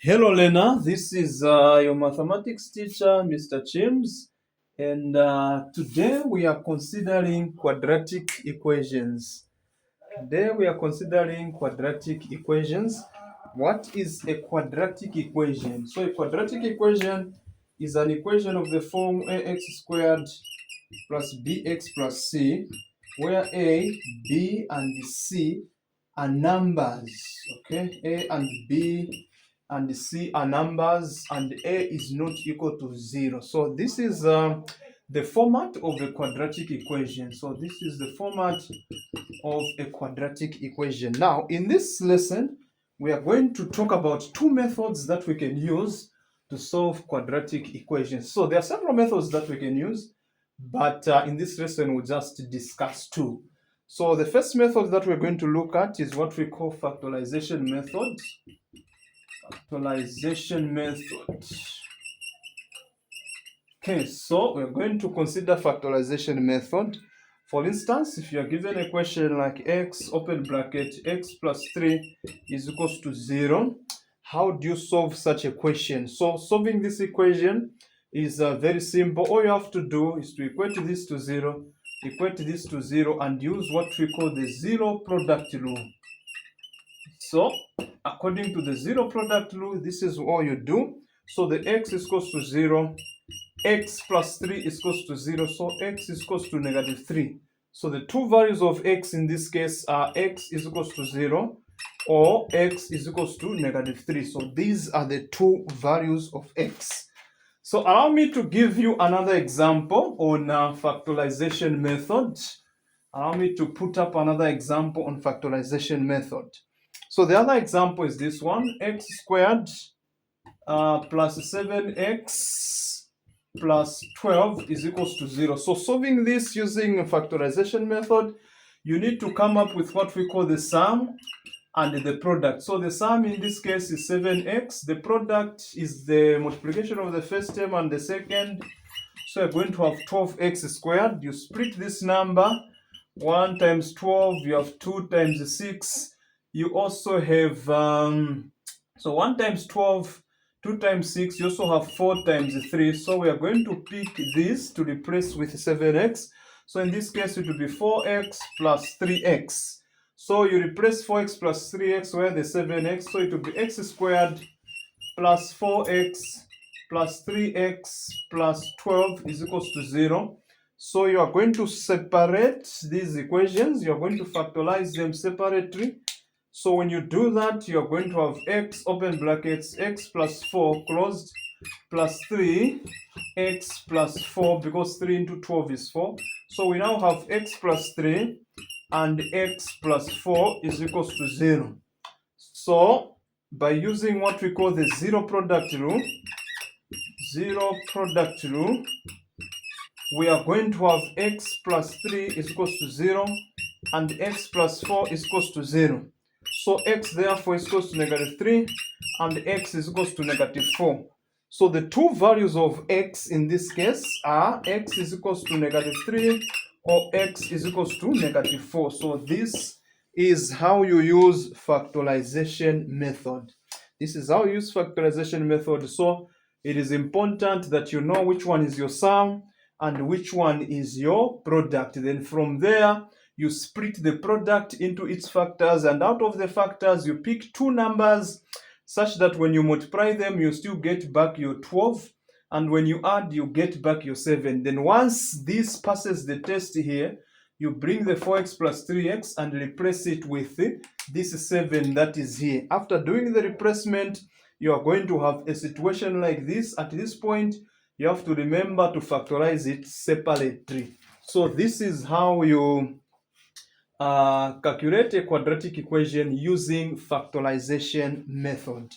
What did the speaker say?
Hello, Lena. This is your mathematics teacher, Mr. James, and today we are considering quadratic equations. What is a quadratic equation? So a quadratic equation is an equation of the form ax squared plus bx plus c, where a, b, and c are numbers. Okay, a and b and c are numbers, and a is not equal to 0. So this is the format of a quadratic equation. So this is the format of a quadratic equation. Now, in this lesson, we are going to talk about two methods that we can use to solve quadratic equations. So there are several methods that we can use, but in this lesson, we'll just discuss two. So the first method that we're going to look at is what we call factorization method. Okay, so we're going to consider factorization method. For instance, if you're given a question like x, open bracket, x plus 3 is equals to 0, how do you solve such a question? So solving this equation is very simple. All you have to do is to equate this to 0, and use what we call the zero product rule. So according to the zero product rule, this is all you do. So the x is equals to 0, x plus 3 is equals to 0, so x is equals to negative 3. So the two values of x in this case are x is equals to 0 or x is equals to negative 3. So these are the two values of x. So allow me to give you another example on factorization method. Allow me to put up another example on factorization method. So the other example is this one, x squared plus 7x plus 12 is equals to 0. So solving this using a factorization method, you need to come up with what we call the sum and the product. So the sum in this case is 7x. The product is the multiplication of the first term and the second. So you're going to have 12x squared. You split this number. 1 times 12, you have 2 times 6. You also have, so 1 times 12, 2 times 6, you also have 4 times 3. So we are going to pick this to replace with 7x. So in this case, it will be 4x plus 3x. So you replace 4x plus 3x where the 7x. So it will be x squared plus 4x plus 3x plus 12 is equals to 0. So you are going to separate these equations. You are going to factorize them separately. So when you do that, you are going to have x, open brackets, x plus 4 closed, plus 3, x plus 4, because 3 into 12 is 4. So we now have x plus 3 and x plus 4 is equals to 0. So by using what we call the zero product rule, we are going to have x plus 3 is equals to 0 and x plus 4 is equals to 0. So x therefore is equals to negative 3 and x is equals to negative 4. So the two values of x in this case are x is equals to negative 3 or x is equals to negative 4. So this is how you use factorization method. So it is important that you know which one is your sum and which one is your product. Then from there, you split the product into its factors, and out of the factors, you pick two numbers such that when you multiply them, you still get back your 12, and when you add, you get back your 7. Then once this passes the test here, you bring the 4x plus 3x and replace it with this 7 that is here. After doing the replacement, you are going to have a situation like this. At this point, you have to remember to factorize it separately. So this is how you calculate a quadratic equation using factorization method.